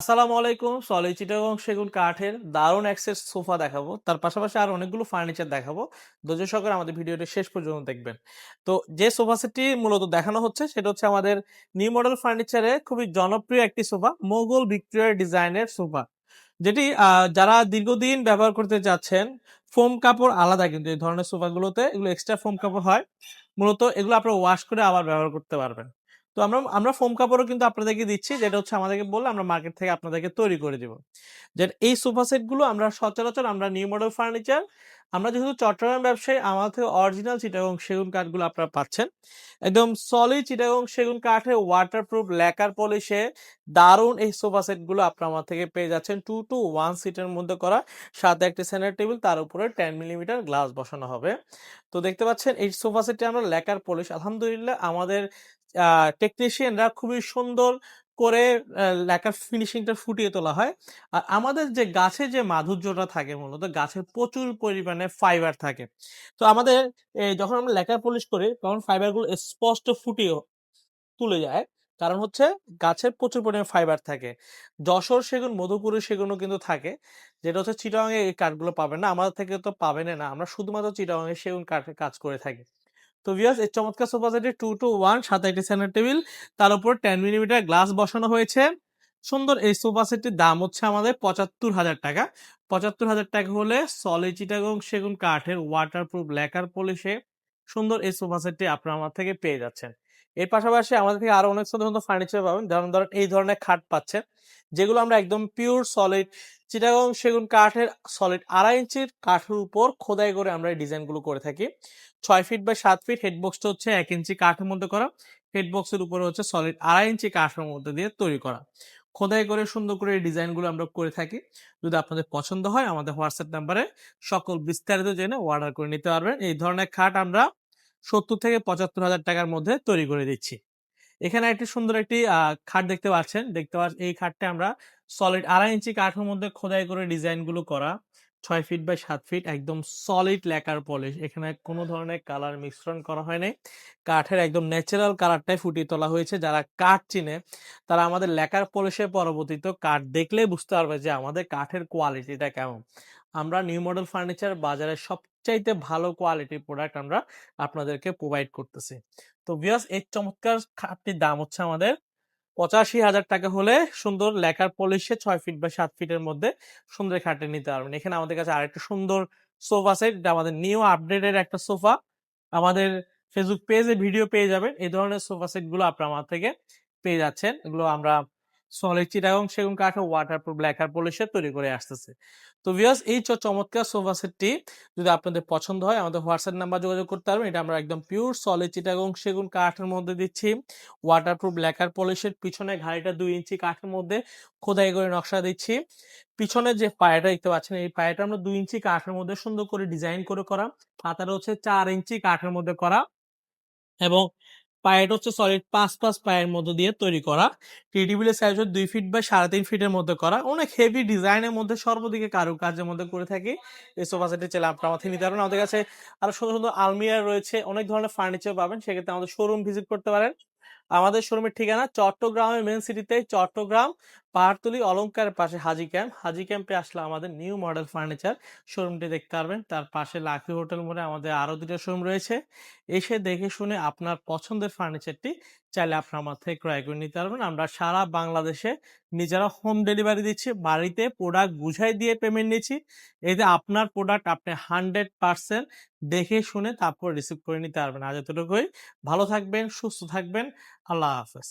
আসসালামু আলাইকুম। সলিড চিটাগং সেগুন কাঠের দারুণ অ্যাক্সেস সোফা দেখাবো। তার পাশাপাশি আরো অনেকগুলো ফার্নিচার দেখাবো। ধৈর্য সহকারে আমাদের ভিডিওটি শেষ পর্যন্ত দেখবেন। তো যে সোফা সেটটি মূলত দেখানো হচ্ছে সেটা হচ্ছে আমাদের নিউ মডেল ফার্নিচারে খুবই জনপ্রিয় একটি সোফা, মোগল ভিক্টোরিয়া ডিজাইনের সোফা। যেটি যারা দীর্ঘদিন ব্যবহার করতে চাচ্ছেন, ফোম কাপড় আলাদা কিন্তু এই ধরনের সোফাগুলোতে এগুলো এক্সট্রা ফোম কাপড় হয়। মূলত এগুলো আপনারা ওয়াশ করে আবার ব্যবহার করতে পারবেন। তো আমরা ফোম কাপড়ও কিন্তু আপনাদেরকে দিচ্ছি, যেটা হচ্ছে আমাদেরকে বললে আমরা মার্কেট থেকে আপনাদেরকে তৈরি করে দিব। যে এই সোফা সেট গুলো আমরা সচরাচর আমরা নিউ মডেল ফার্নিচার, আমরা যেহেতু চট্টগ্রাম ব্যবসায়ী, আমাদের থেকে অরিজিনাল চিটাগং সেগুন কাঠগুলো আপনারা পাচ্ছেন। একদম সলিড চিটাগং সেগুন কাঠে ওয়াটারপ্রুফ ল্যাকার পলিশে দারুণ এই সোফা সেট গুলো আপনার আমার থেকে পেয়ে যাচ্ছেন 2 to 1 সিটের মধ্যে করা, সাথে একটা সেন্টার টেবিল, তার উপরে 10 মিলিমিটার গ্লাস বসানো হবে। তো দেখতে পাচ্ছেন এই সোফা সেটটি আমরা ল্যাকার পলিশ আলহামদুলিল্লাহ আমাদের টেকনিশিয়ানরা খুবই সুন্দর করে ল্যাকার ফিনিশিংটা ফুটিয়ে তোলা হয়। আর আমাদের যে গাছের যে মাধুর্যটা থাকে, মূলত গাছের প্রচুর পরিমাণে ফাইবার থাকে। তো আমাদের যখন আমরা ল্যাকার পলিশ করি তখন ফাইবারগুলো স্পষ্ট ফুটিয়ে তুলে যায়। কারণ হচ্ছে গাছের প্রচুর পরিমাণে ফাইবার থাকে। যশোর সেগুন, মধুপুরের সেগুনও কিন্তু থাকে। যেটা হচ্ছে চিটাগাং এ এই কাঠগুলো পাবেন না। আমাদের থেকে তো পাবেনই না। আমরা শুধুমাত্র চিটাগাং এর সেগুন কাঠে কাজ করে থাকি। তো ভিউয়ার্স, এই চমৎকার সোফা সেটে 2 to 1 সাথে একটি সেন্টার টেবিল, তার উপর 10 মিলিমিটার গ্লাস বসানো হয়েছে। সুন্দর এই সোফা সেটটির দাম হচ্ছে আমাদের ৭৫,০০০ টাকা। ৭৫,০০০ টাকা হলে সলিড চিটাগং সেগুন কাঠের ওয়াটারপ্রুফ ল্যাকার পলিশে সুন্দর এই সোফা সেটটি আপনারা আমার থেকে পেয়ে যাচ্ছেন। এর পাশাপাশি আমাদের থেকে আরো অনেক সুন্দর ফার্নিচার পাবেন। যেমন ধরেন এই ধরনের খাট পাচ্ছেন, যেগুলো আমরা একদম পিওর সলিড চিটাগং সেগুন কাঠের সলিড ২.৫ ইঞ্চির কাঠের উপর খোদাই করে আমরা এই ডিজাইনগুলো করে থাকি। ৬ ফিট বাই ৭ ফিট, হেডবক্সটা হচ্ছে ১ ইঞ্চি কাঠের মধ্যে করা। হেডবক্সের উপরে হচ্ছে সলিড ২.৫ ইঞ্চি কাঠের মধ্যে দিয়ে তৈরি করা। খোদাই করে সুন্দর করে এই ডিজাইনগুলো আমরা করে থাকি। যদি আপনাদের পছন্দ হয় আমাদের হোয়াটসঅ্যাপ নাম্বারে সকল বিস্তারিত জেনে অর্ডার করে নিতে পারবেন। এই ধরনের খাট আমরা ৭০ থেকে ৭৫,০০০ টাকার মধ্যে তৈরি করে দিচ্ছি। এখানে একটি সুন্দর একটি খাট দেখতে পাচ্ছেন। এই খাটটা আমরা সলিড ২.৫ ইঞ্চি কাঠের মধ্যে খোদাই করে ডিজাইনগুলো করা। ৬ ফিট বাই ৭ ফিট, একদম সলিড ল্যাকার পলিশ। এখানে কোনো ধরনের কালার মিশ্রণ করা হয় নাই। কাঠের একদম ন্যাচারাল কালারটাই ফুটিয়ে তোলা হয়েছে। যারা কাঠ চিনে তারা আমাদের ল্যাকার পলিশের পরবর্তীতে কাঠ দেখলেই বুঝতে পারবে যে আমাদের কাঠের কোয়ালিটিটা কেমন। আমরা নিউ মডেল ফার্নিচার বাজারের সবচাইতে ভালো কোয়ালিটির প্রোডাক্ট আমরা আপনাদেরকে প্রোভাইড করতেছি। তো ভিউয়ার্স, এই চমৎকার খাটটির দাম হচ্ছে আমাদের ৮৫,০০০ টাকা হলে সুন্দর ল্যাকার পলিশে ৬ ফিট বা ৭ ফিটের মধ্যে সুন্দর এই খাটটি নিতে পারবেন। এখানে আমাদের কাছে আরেকটা সুন্দর সোফা সেট, এটা আমাদের নিউ আপডেটেড একটা সোফা। আমাদের ফেসবুক পেজে ভিডিও পেয়ে যাবেন। এই ধরনের সোফা সেট গুলো আপনারা আমার থেকে পেয়ে যাচ্ছেন। এগুলো আমরা সলিড চিটাগং সেগুন কাঠ ও ওয়াটারপ্রুফ ল্যাকার পলিশে তৈরি করে আসতেছে। তো ভিউয়ার্স, এই চমৎকার সোফা সেটটি যদি আপনাদের পছন্দ হয় আমাদের হোয়াটসঅ্যাপ নাম্বার যোগাযোগ করতে পারবেন। এটা আমরা একদম পিওর সলিড চিটাগং সেগুন কাঠের মধ্যে দিচ্ছি। ওয়াটারপ্রুফ ল্যাকার পলিশের পিছনে ঘাড়িটা ২ ইঞ্চি কাঠের মধ্যে খোদাই করে নকশা দিচ্ছি। পিছনে যে পায়াটা দেখতে পাচ্ছেন এই পায়াটা আমরা ২ ইঞ্চি কাঠের মধ্যে সুন্দর করে ডিজাইন করে করা। পাতাটা হচ্ছে ৪ ইঞ্চি কাঠের মধ্যে করা এবং পায়াটা হচ্ছে সলিড ৫ পায়ের মধ্য দিয়ে তৈরি করা। টেবিলের সাইজ হচ্ছে ২ ফিট বাই ৩.৫ ফিটের মধ্যে করা। অনেক হেভি ডিজাইনের মধ্যে সর্বদিকে কারুকার্যের মধ্যে করে থাকি। এই সোফা সেটটি চাইলে আপনারা আমার থেকে নিতে পারবেন। আমাদের কাছে আরো সুন্দর আলমিরা রয়েছে, অনেক ধরনের ফার্নিচার পাবেন। সেক্ষেত্রে আমাদের শোরুম ভিজিট করতে পারেন। আমাদের শোরুমের ঠিকানা চট্টগ্রামের মেইন সিটিতে, চট্টগ্রাম পাহাড়তলী অলংকারের পাশে হাজী ক্যাম্প। হাজী ক্যাম্পে আসলে আমাদের নিউ মডেল ফার্নিচার শোরুমটি দেখতে পারবেন। তার পাশে লাকি হোটেল মোড়ে আমাদের আরো ২টা শোরুম রয়েছে। এসে দেখে শুনে আপনার পছন্দের ফার্নিচারটি চাইলে আপনার আমার থেকে ক্রয় করে নিতে পারবেন। আমরা সারা বাংলাদেশে নিজেরা হোম ডেলিভারি দিচ্ছি। বাড়িতে প্রোডাক্ট বুঝাই দিয়ে পেমেন্ট নিচ্ছি। এতে আপনার প্রোডাক্ট আপনি 100% দেখে শুনে তারপর রিসিভ করে নিতে পারবেন। আজ এতটুকুই। ভালো থাকবেন, সুস্থ থাকবেন। আল্লাহ হাফেজ।